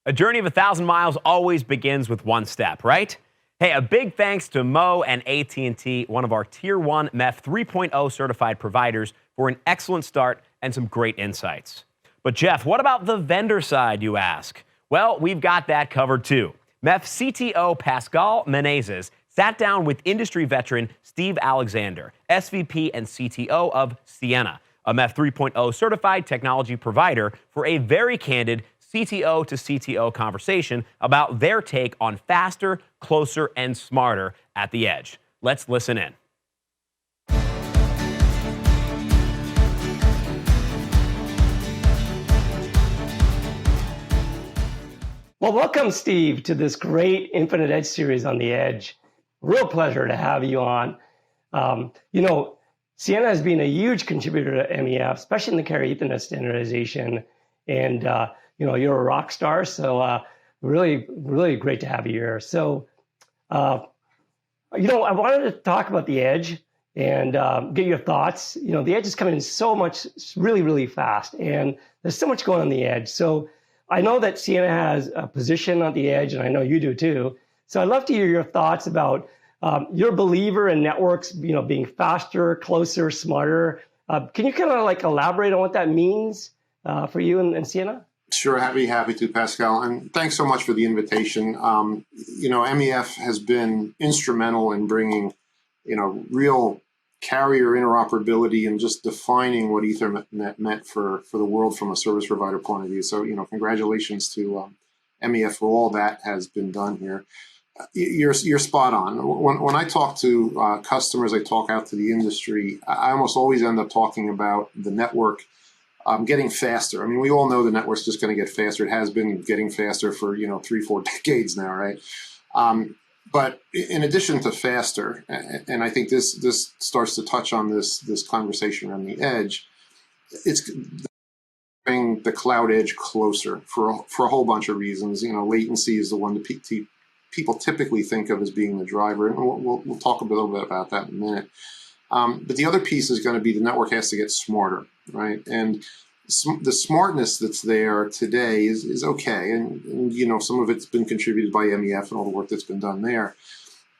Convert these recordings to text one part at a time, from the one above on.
A journey of 1,000 miles always begins with one step, right? Hey, a big thanks to Mo and AT&T, one of our Tier 1 MEF 3.0 certified providers, for an excellent start and some great insights. But Jeff, what about the vendor side, you ask? Well, we've got that covered too. MEF CTO Pascal Menezes sat down with industry veteran Steve Alexander, SVP and CTO of Ciena, a MEF 3.0 certified technology provider, for a very candid CTO to CTO conversation about their take on faster, closer, and smarter at the edge. Let's listen in. Well, welcome, Steve, to this great Infinite Edge series on the Edge. Real pleasure to have you on. Ciena has been a huge contributor to MEF, especially in the carrier Ethernet standardization. And, you're a rock star, so really, really great to have you here. So, I wanted to talk about the Edge and get your thoughts. The Edge is coming in so much, really, really fast, and there's so much going on the Edge. So I know that Ciena has a position on the Edge, and I know you do too. So I'd love to hear your thoughts about you're a believer in networks, being faster, closer, smarter. Can you kind of elaborate on what that means for you and Ciena? Sure, happy to, Pascal, and thanks so much for the invitation. MEF has been instrumental in bringing, real carrier interoperability and just defining what Ethernet meant for the world from a service provider point of view. So, congratulations to MEF for all that has been done here. You're spot on. When I talk to customers, I talk out to the industry, I almost always end up talking about the network getting faster. I mean, we all know the network's just going to get faster. It has been getting faster for, 3-4 decades now, right? But in addition to faster, and I think this starts to touch on this conversation on the edge, it's bringing the cloud edge closer for a whole bunch of reasons. Latency is the one that people typically think of as being the driver, and we'll talk a little bit about that in a minute. But the other piece is going to be the network has to get smarter, right? And the smartness that's there today is okay. And some of it's been contributed by MEF and all the work that's been done there.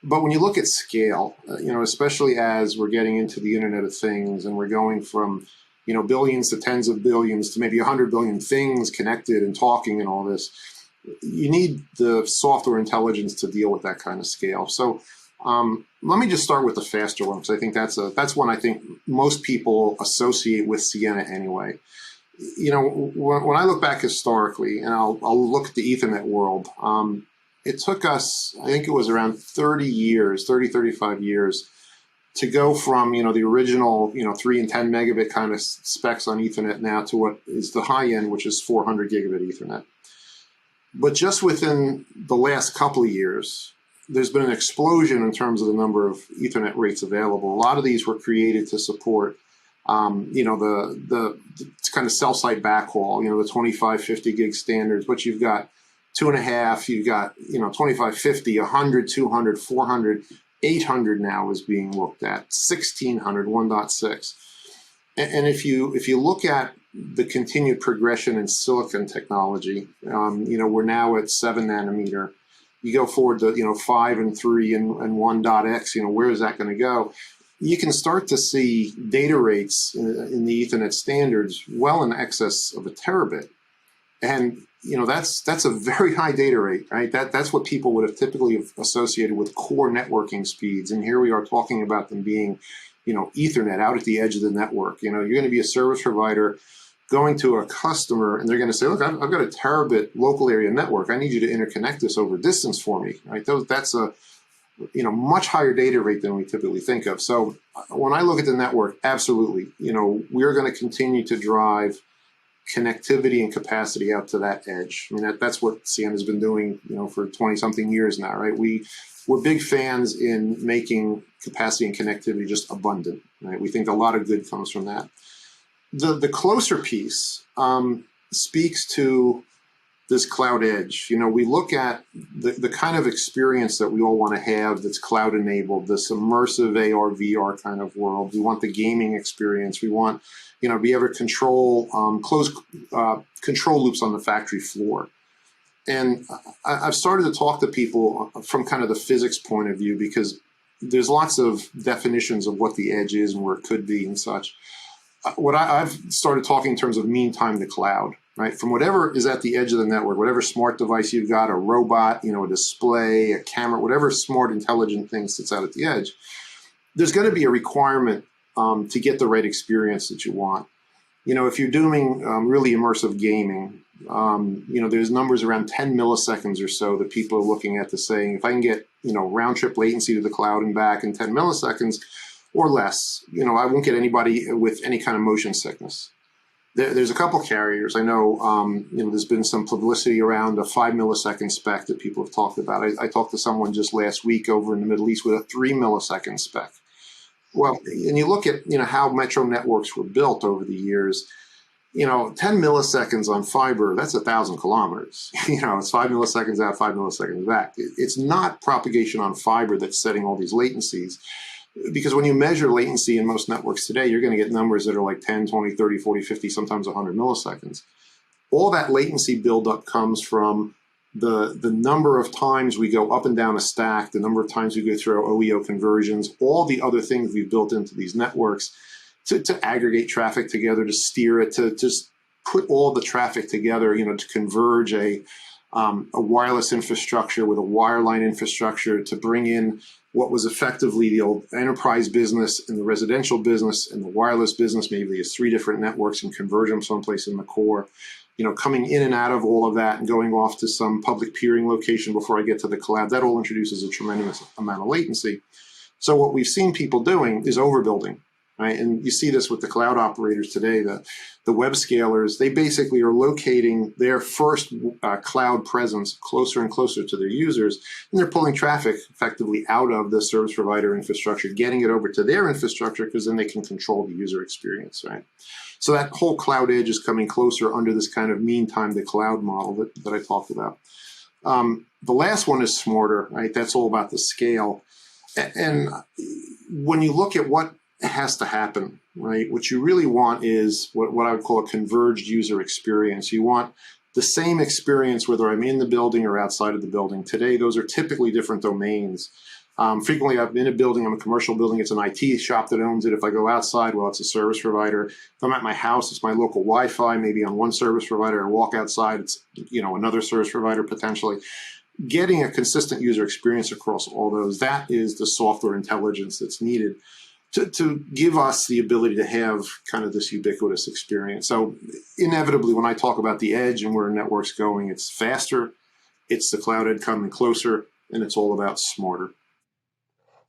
But when you look at scale, especially as we're getting into the Internet of Things and we're going from, billions to tens of billions to maybe 100 billion things connected and talking and all this, you need the software intelligence to deal with that kind of scale. So let me just start with the faster one, because I think that's one I think most people associate with Ciena anyway. When I look back historically, and I'll look at the Ethernet world, it took us, I think it was around 35 years to go from, the original, 3 and 10 megabit kind of specs on Ethernet now to what is the high end, which is 400 gigabit Ethernet. But just within the last couple of years, there's been an explosion in terms of the number of Ethernet rates available. A lot of these were created to support, the kind of cell site backhaul, the 25, 50 gig standards, but you've got 2.5, you've got, 25, 50, 100, 200, 400, 800 now is being looked at, 1600, 1.6. And if you look at the continued progression in silicon technology, we're now at 7 nanometer. You go forward to 5 and 3 and 1.x. Where is that going to go? You can start to see data rates in the Ethernet standards well in excess of a terabit, and that's a very high data rate, right? That's what people would have typically associated with core networking speeds, and here we are talking about them being, Ethernet out at the edge of the network. You're going to be a service provider going to a customer, and they're going to say, look, I've got a terabit local area network. I need you to interconnect this over distance for me, right? That's a much higher data rate than we typically think of. So when I look at the network, absolutely, we're going to continue to drive connectivity and capacity out to that edge. I mean, that's what Ciena has been doing, for 20-something years now, right? We're big fans in making capacity and connectivity just abundant, right? We think a lot of good comes from that. The closer piece speaks to this cloud edge. We look at the kind of experience that we all want to have that's cloud enabled, this immersive AR, VR kind of world. We want the gaming experience. We want, be able to control, close control loops on the factory floor. And I've started to talk to people from kind of the physics point of view, because there's lots of definitions of what the edge is and where it could be and such. What I've started talking in terms of mean time to cloud, right? From whatever is at the edge of the network, whatever smart device you've got, a robot, a display, a camera, whatever smart, intelligent thing sits out at the edge, there's going to be a requirement to get the right experience that you want. If you're doing really immersive gaming, there's numbers around 10 milliseconds or so that people are looking at to saying, if I can get, round trip latency to the cloud and back in 10 milliseconds or less, I won't get anybody with any kind of motion sickness. There's a couple carriers. I know, there's been some publicity around a 5 millisecond spec that people have talked about. I talked to someone just last week over in the Middle East with a 3 millisecond spec. Well, and you look at, how metro networks were built over the years, 10 milliseconds on fiber, that's 1,000 kilometers. It's 5 milliseconds out, 5 milliseconds back. It's not propagation on fiber that's setting all these latencies. Because when you measure latency in most networks today, you're going to get numbers that are like 10, 20, 30, 40, 50, sometimes 100 milliseconds. All that latency buildup comes from the number of times we go up and down a stack, the number of times we go through our OEO conversions, all the other things we've built into these networks to aggregate traffic together, to steer it, to just put all the traffic together, to converge a wireless infrastructure with a wireline infrastructure, to bring in what was effectively the old enterprise business and the residential business and the wireless business, maybe as 3 different networks, and converge them someplace in the core. Coming in and out of all of that and going off to some public peering location before I get to the cloud, that all introduces a tremendous amount of latency. So what we've seen people doing is overbuilding, right? And you see this with the cloud operators today, the web scalers. They basically are locating their first cloud presence closer and closer to their users, and they're pulling traffic effectively out of the service provider infrastructure, getting it over to their infrastructure, because then they can control the user experience, right? So that whole cloud edge is coming closer under this kind of mean time to cloud model that I talked about. The last one is smarter, right? That's all about the scale. And when you look at what has to happen, right, what you really want is what I would call a converged user experience. You want the same experience whether I'm in the building or outside of the building. Today, those are typically different domains. Frequently, I'm in a building, I'm a commercial building, it's an IT shop that owns it. If I go outside, well, it's a service provider. If I'm at my house, it's my local Wi-Fi, maybe on one service provider. I walk outside, it's another service provider potentially. Getting a consistent user experience across all those, that is the software intelligence that's needed to give us the ability to have kind of this ubiquitous experience. So inevitably, when I talk about the edge and where a network's going, it's faster, it's the cloud edge coming closer, and it's all about smarter.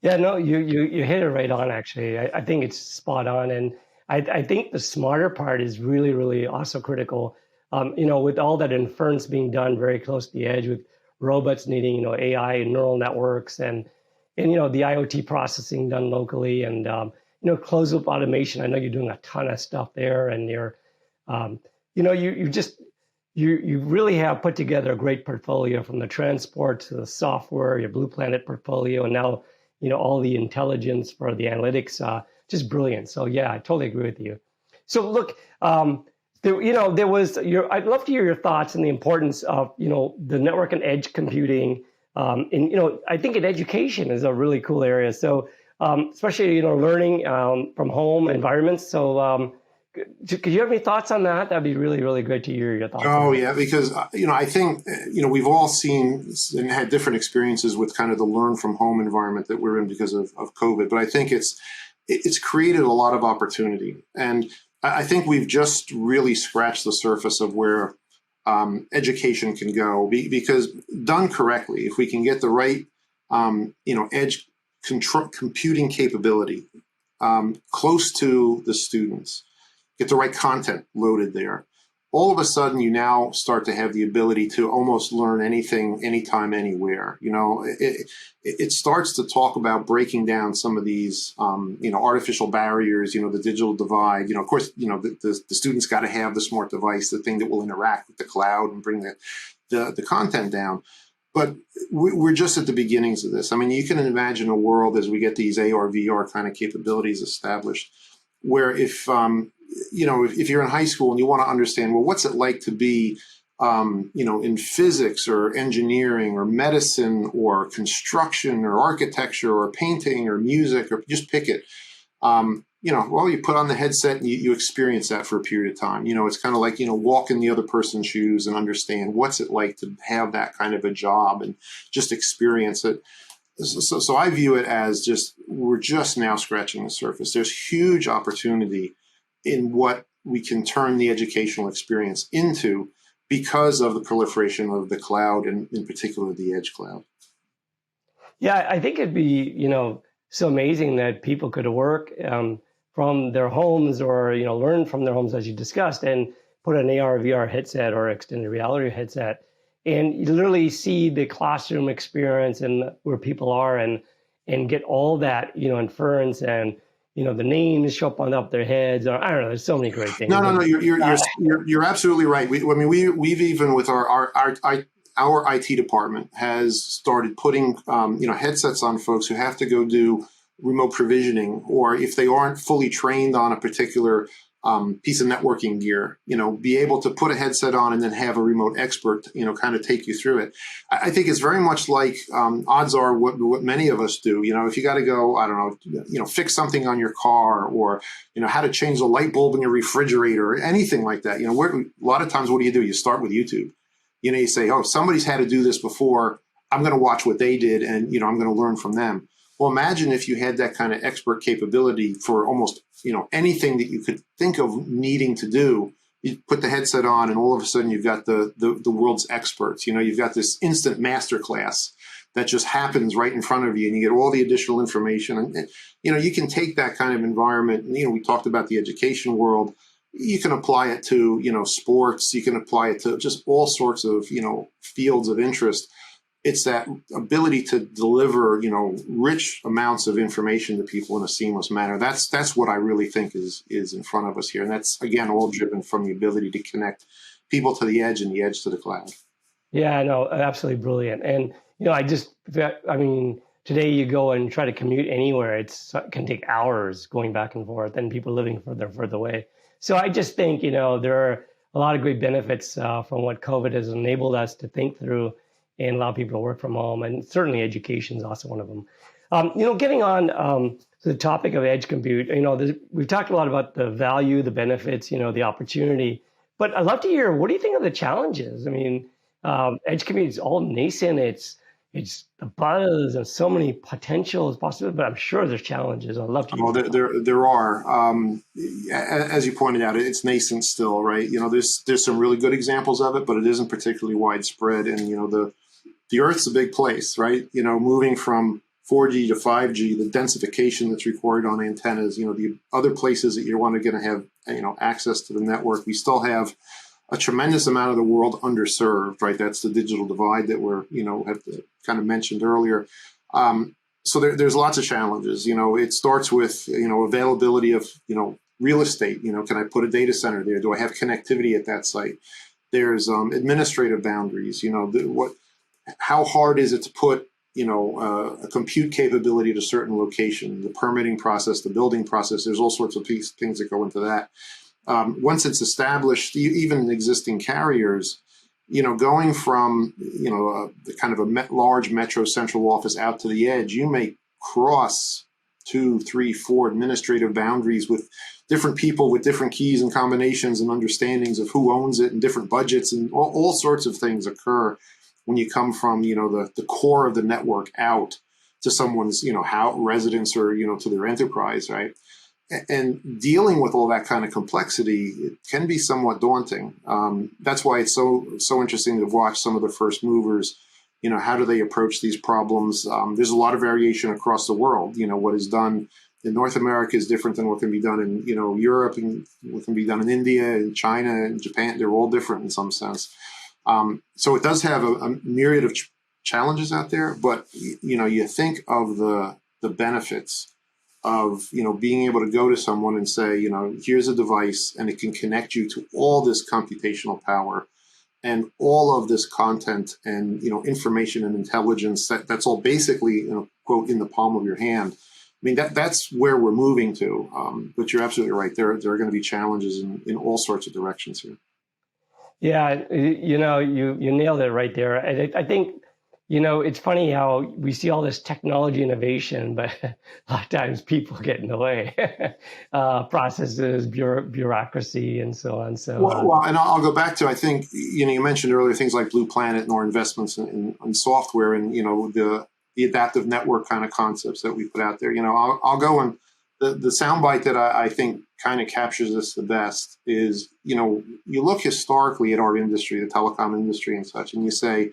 Yeah, no, you hit it right on, actually. I think it's spot on. And I think the smarter part is really, really also critical. With all that inference being done very close to the edge, with robots needing, AI and neural networks, and the IoT processing done locally, and, closed loop automation. I know you're doing a ton of stuff there, and you're, you really have put together a great portfolio, from the transport to the software, your Blue Planet portfolio, and now, all the intelligence for the analytics, just brilliant. So yeah, I totally agree with you. So look, there was I'd love to hear your thoughts on the importance of, the network and edge computing. And, I think in education is a really cool area. So especially, learning from home environments. So could you have any thoughts on that? That'd be really, really great to hear your thoughts. Oh, yeah, because, I think, we've all seen and had different experiences with kind of the learn from home environment that we're in because of COVID. But I think it's created a lot of opportunity. And I think we've just really scratched the surface of where education can go, because done correctly, if we can get the right, edge computing capability close to the students, get the right content loaded there, all of a sudden you now start to have the ability to almost learn anything, anytime, anywhere. It starts to talk about breaking down some of these, artificial barriers, the digital divide. Of course, the students got to have the smart device, the thing that will interact with the cloud and bring the content down. But we're just at the beginnings of this. I mean, you can imagine a world as we get these AR, VR kind of capabilities established, where if you're in high school and you want to understand, well, what's it like to be in physics or engineering or medicine or construction or architecture or painting or music, or just pick it. You put on the headset and you experience that for a period of time. It's kind of like, walk in the other person's shoes and understand what's it like to have that kind of a job and just experience it. So I view it as we're just now scratching the surface. There's huge opportunity in what we can turn the educational experience into because of the proliferation of the cloud and in particular the edge cloud. Yeah, I think it'd be, so amazing that people could work from their homes or, learn from their homes as you discussed and put an AR, VR headset or extended reality headset and you literally see the classroom experience and where people are and get all that, inference and, the names show up their heads, or I don't know. There's so many great things. No. You're absolutely right. We've even with our IT department has started putting headsets on folks who have to go do remote provisioning, or if they aren't fully trained on a particular piece of networking gear, be able to put a headset on and then have a remote expert, kind of take you through it. I think it's very much like odds are what many of us do. If you got to go, I don't know, fix something on your car, or how to change the light bulb in your refrigerator, or anything like that. A lot of times, what do? You start with YouTube. You say, oh, somebody's had to do this before. I'm going to watch what they did, and I'm going to learn from them. Well, imagine if you had that kind of expert capability for almost, anything that you could think of needing to do. You put the headset on and all of a sudden you've got the world's experts. You've got this instant masterclass that just happens right in front of you and you get all the additional information. And you can take that kind of environment. We talked about the education world. You can apply it to, sports. You can apply it to just all sorts of, fields of interest. It's that ability to deliver, rich amounts of information to people in a seamless manner. That's what I really think is in front of us here. And that's, again, all driven from the ability to connect people to the edge and the edge to the cloud. Yeah, no, absolutely brilliant. And, today you go and try to commute anywhere. It can take hours going back and forth and people living further away. So I just think, there are a lot of great benefits from what COVID has enabled us to think through and allow people to work from home. And certainly education is also one of them. Getting on to the topic of edge compute, we've talked a lot about the value, the benefits, the opportunity. But I'd love to hear, what do you think of the challenges? Edge compute is all nascent. It's the buzz and so many potentials possible, but I'm sure there's challenges. I'd love to hear. Oh, there are. As you pointed out, it's nascent still, right? There's some really good examples of it, but it isn't particularly widespread. And, the Earth's a big place, right? Moving from 4G to 5G, the densification that's required on antennas, the other places that you're going to have, access to the network. We still have a tremendous amount of the world underserved, right? That's the digital divide that we're, have kind of mentioned earlier. So there's lots of challenges. It starts with, availability of, real estate. Can I put a data center there? Do I have connectivity at that site? There's administrative boundaries. How hard is it to put, a compute capability at a certain location? The permitting process, the building process. There's all sorts of things that go into that. Once it's established, even existing carriers, going from, kind of a large metro central office out to the edge, you may cross 2, 3, 4 administrative boundaries with different people with different keys and combinations and understandings of who owns it and different budgets, and all sorts of things occur when you come from, the core of the network out to someone's, residence or, to their enterprise, right? And dealing with all that kind of complexity, it can be somewhat daunting. That's why it's so interesting to watch some of the first movers. How do they approach these problems? There's a lot of variation across the world. What is done in North America is different than what can be done in Europe, and what can be done in India and China and Japan. They're all different in some sense. So it does have a myriad of challenges out there. But you think of the benefits of being able to go to someone and say, here's a device and it can connect you to all this computational power and all of this content and information and intelligence that's all basically quote in the palm of your hand. That's where we're moving to. But you're absolutely right. There are going to be challenges in all sorts of directions here. Yeah, you nailed it right there. I think, it's funny how we see all this technology innovation, but a lot of times people get in the way, processes, bureaucracy, and so on. So, Well, and I'll go back to, I think, you mentioned earlier things like Blue Planet and our investments in software and, the adaptive network kind of concepts that we put out there. I'll go and the soundbite that I think kind of captures this the best is, you look historically at our industry, the telecom industry and such, and you say,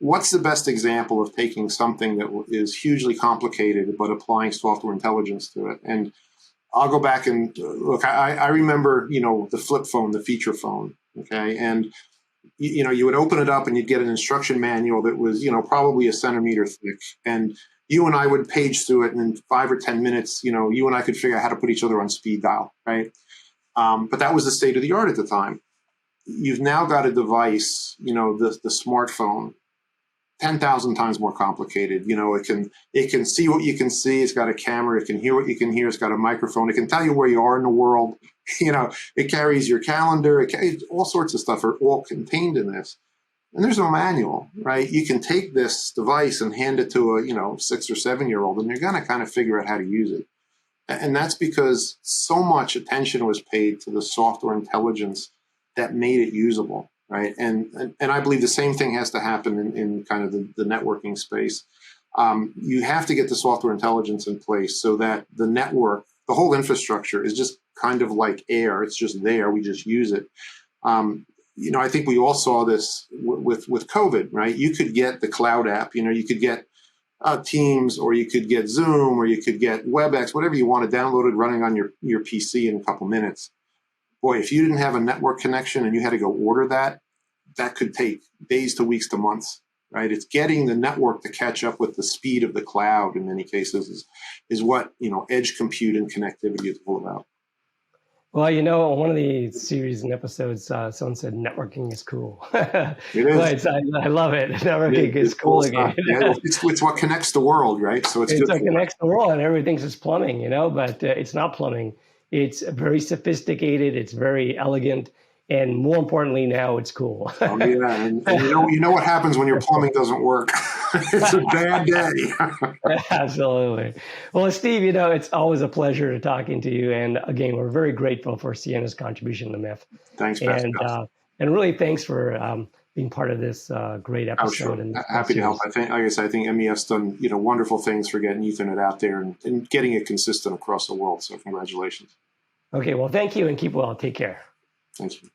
what's the best example of taking something that is hugely complicated but applying software intelligence to it? And I'll go back and look, I remember, the flip phone, the feature phone, okay? And, you would open it up and you'd get an instruction manual that was, probably a centimeter thick. And you and I would page through it, and in 5 or 10 minutes, you and I could figure out how to put each other on speed dial, right? But that was the state of the art at the time. You've now got a device, the smartphone, 10,000 times more complicated. It can see what you can see. It's got a camera. It can hear what you can hear. It's got a microphone. It can tell you where you are in the world. It carries your calendar. All sorts of stuff are all contained in this. And there's no manual, right? You can take this device and hand it to a 6 or 7-year-old, and you're going to kind of figure out how to use it. And that's because so much attention was paid to the software intelligence that made it usable. Right. And I believe the same thing has to happen in kind of the networking space. You have to get the software intelligence in place so that the network, the whole infrastructure is just kind of like air. It's just there. We just use it. I think we all saw this with COVID, right? You could get the cloud app, you could get Teams, or you could get Zoom, or you could get WebEx, whatever you want to download it running on your PC in a couple minutes. Boy, if you didn't have a network connection and you had to go order that could take days to weeks to months, right? It's getting the network to catch up with the speed of the cloud in many cases is what, edge compute and connectivity is all about. Well, one of the series and episodes, someone said networking is cool. It is. I love it. Networking is cool again. Yeah, it's what connects the world, right? So it's what connects the world, and everything's just plumbing, but it's not plumbing. It's very sophisticated. It's very elegant. And more importantly, now it's cool. Oh, yeah. And you know what happens when your plumbing doesn't work? It's a bad day. Absolutely. Well, Steve, it's always a pleasure talking to you. And again, we're very grateful for Ciena's contribution to MEF. Thanks, Pascal. And really thanks for being part of this great episode. Sure. And happy to help. I think MEF's done Wonderful things for getting Ethernet out there and getting it consistent across the world. So congratulations. Okay. Well, thank you, and keep well. Take care. Thank you.